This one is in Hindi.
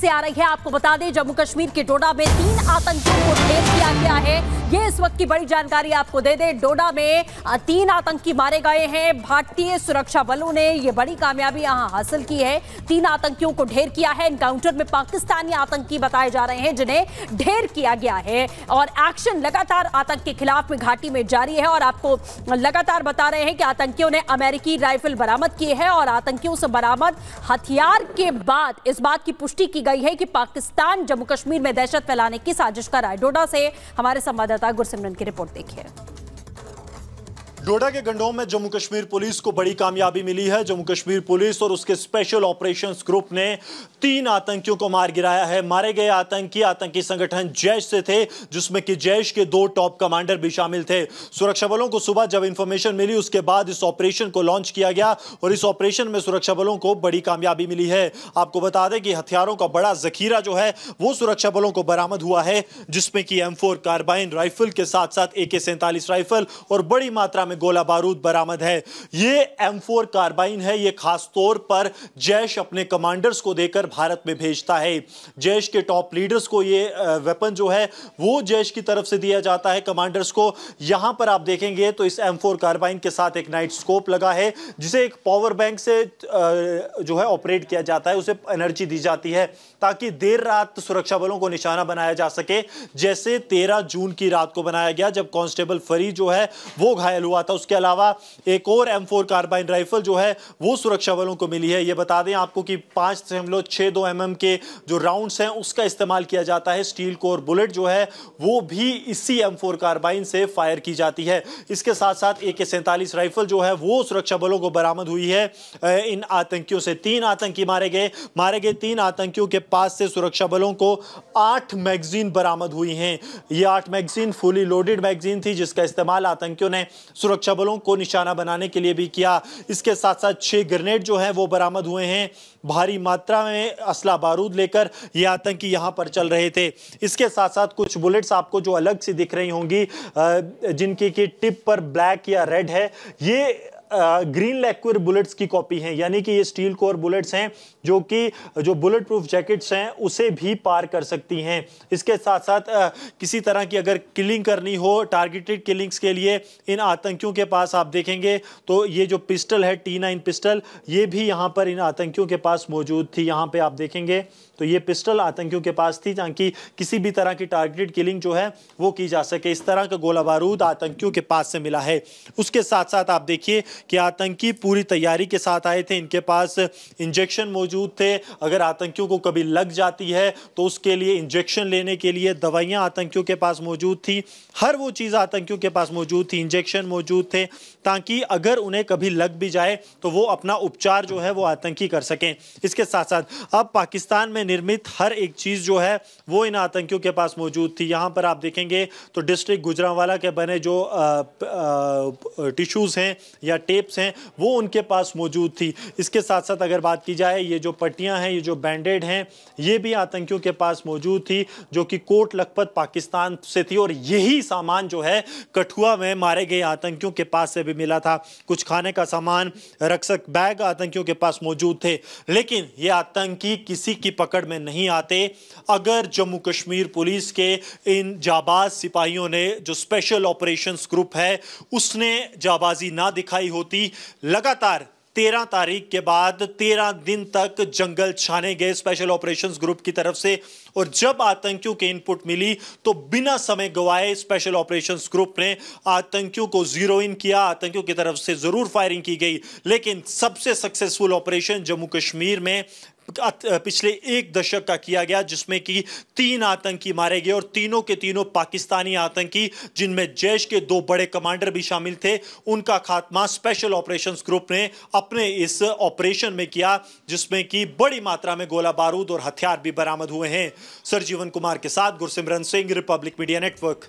से आ रही है। आपको बता दें, जम्मू कश्मीर के डोडा में 3 आतंकियों को ढेर किया गया है। ये इस वक्त की बड़ी जानकारी आपको दे दें। डोडा में 3 आतंकी मारे गए हैं। भारतीय सुरक्षा बलों ने ये बड़ी कामयाबी यहां हासिल की है। 3 आतंकियों को ढेर किया है। एनकाउंटर में पाकिस्तानी आतंकी बताए जा रहे हैं जिन्हें ढेर किया गया है। और एक्शन लगातार आतंक के खिलाफ में घाटी में जारी है। और आपको लगातार बता रहे हैं कि आतंकियों ने अमेरिकी राइफल बरामद की है। और आतंकियों से बरामद हथियार के बाद इस बात की पुष्टि की गई है कि पाकिस्तान जम्मू कश्मीर में दहशत फैलाने की साजिश कर रहा है। डोडा से हमारे संवाददाता गुरसिमरन की रिपोर्ट देखिए। डोडा के गंडोह में जम्मू कश्मीर पुलिस को बड़ी कामयाबी मिली है। जम्मू कश्मीर पुलिस और उसके स्पेशल ऑपरेशंस ग्रुप ने 3 आतंकियों को मार गिराया है। मारे गए आतंकी संगठन जैश से थे, जिसमें कि जैश के 2 टॉप कमांडर भी शामिल थे। सुरक्षा बलों को सुबह जब इंफॉर्मेशन मिली, उसके बाद इस ऑपरेशन को लॉन्च किया गया और इस ऑपरेशन में सुरक्षा बलों को बड़ी कामयाबी मिली है। आपको बता दें कि हथियारों का बड़ा जखीरा जो है वो सुरक्षा बलों को बरामद हुआ है, जिसमें कि M4 कार्बाइन राइफल के साथ साथ AK-47 राइफल और बड़ी मात्रा में गोला बारूद बरामद है। ये M4 कार्बाइन है। ये खास तौर पर जैश अपने कमांडर्स को देकर भारत में भेजता है। जैश के टॉप लीडर्स को ये वेपन जो है वो जैश की तरफ से दिया जाता है कमांडर्स को। यहां पर आप देखेंगे तो इस M4 कार्बाइन के साथ एक नाइट स्कोप लगा है, जिसे एक पावर बैंक से जो है ऑपरेट किया जाता है। उसे एनर्जी दी जाती है ताकि देर रात सुरक्षा बलों को निशाना बनाया जा सके, जैसे 13 जून की रात को बनाया गया जब कांस्टेबल फरीद जो है वो घायल हुआ था। उसके अलावा एक और M4 कार्बाइन राइफल जो है वो सुरक्षा बलों को मिली है। ये बता दें आपको कि 5.62 mm के जो राउंड्स हैं उसका इस्तेमाल किया जाता है। स्टील कोर बुलेट जो है वो भी इसी M4 कार्बाइन से फायर की जाती है। इसके साथ साथ AK-47 राइफल जो है वो सुरक्षा बलों को बरामद हुई है। इन आतंकियों से 3 आतंकी मारे गए 3 आतंकियों के पास से सुरक्षा बलों को 8 मैगजीन बरामद हुई हैं। ये 8 मैगजीन फुली लोडेड मैगजीन थी, जिसका इस्तेमाल आतंकियों ने सुरक्षा बलों को निशाना बनाने के लिए भी किया। इसके साथ साथ 6 ग्रेनेड जो हैं वो बरामद हुए हैं। भारी मात्रा में असला बारूद लेकर ये आतंकी यहां पर चल रहे थे। इसके साथ साथ कुछ बुलेट्स आपको जो अलग से दिख रही होंगी, जिनकी की टिप पर ब्लैक या रेड है, ये ग्रीन लैक्विर बुलेट्स की कॉपी हैं। यानी कि ये स्टील कोर बुलेट्स हैं जो बुलेट प्रूफ जैकेट्स हैं उसे भी पार कर सकती हैं। इसके साथ साथ किसी तरह की अगर किलिंग करनी हो, टारगेटेड किलिंग्स के लिए इन आतंकियों के पास आप देखेंगे तो ये जो पिस्टल है T9 पिस्टल, ये भी यहाँ पर इन आतंकियों के पास मौजूद थी। यहाँ पे आप देखेंगे तो ये पिस्टल आतंकियों के पास थी ताकि किसी भी तरह की टारगेटेड किलिंग जो है वो की जा सके। इस तरह का गोला बारूद आतंकियों के पास से मिला है। उसके साथ साथ आप देखिए कि आतंकी पूरी तैयारी के साथ आए थे। इनके पास इंजेक्शन मौजूद थे। अगर आतंकियों को कभी लग जाती है तो उसके लिए इंजेक्शन लेने के लिए दवाइयां आतंकियों के पास मौजूद थी। हर वो चीज़ आतंकियों के पास मौजूद थी। इंजेक्शन मौजूद थे ताकि अगर उन्हें कभी लग भी जाए तो वो अपना उपचार जो है वो आतंकी कर सकें। इसके साथ साथ अब पाकिस्तान में निर्मित हर एक चीज़ जो है वो इन आतंकियों के पास मौजूद थी। यहाँ पर आप देखेंगे तो डिस्ट्रिक्ट गुजरांवाला के बने जो टिश्यूज़ हैं या टेप्स हैं वो उनके पास मौजूद थी। इसके साथ साथ अगर बात की जाए, ये जो पट्टियां हैं, ये जो बैंडेड हैं, ये भी आतंकियों के पास मौजूद थी, जो कि कोट लखपत पाकिस्तान से थी। और यही सामान जो है कठुआ में मारे गए आतंकियों के पास से भी मिला था। कुछ खाने का सामान, रक्षक बैग आतंकियों के पास मौजूद थे। लेकिन ये आतंकी किसी की पकड़ में नहीं आते अगर जम्मू कश्मीर पुलिस के इन जाबाज सिपाहियों ने, जो स्पेशल ऑपरेशंस ग्रुप है, उसने जाबाजी ना दिखाई होती। लगातार 13 तारीख के बाद 13 दिन तक जंगल छाने गए स्पेशल ऑपरेशंस ग्रुप की तरफ से। और जब आतंकियों के इनपुट मिली तो बिना समय गवाए स्पेशल ऑपरेशंस ग्रुप ने आतंकियों को जीरो इन किया। आतंकियों की तरफ से जरूर फायरिंग की गई, लेकिन सबसे सक्सेसफुल ऑपरेशन जम्मू कश्मीर में पिछले 1 दशक का किया गया, जिसमें कि 3 आतंकी मारे गए और तीनों के तीनों पाकिस्तानी आतंकी, जिनमें जैश के 2 बड़े कमांडर भी शामिल थे। उनका खात्मा स्पेशल ऑपरेशंस ग्रुप ने अपने इस ऑपरेशन में किया, जिसमें कि बड़ी मात्रा में गोला बारूद और हथियार भी बरामद हुए हैं। सरजीवन कुमार के साथ Gursimran Singh, Republic media network.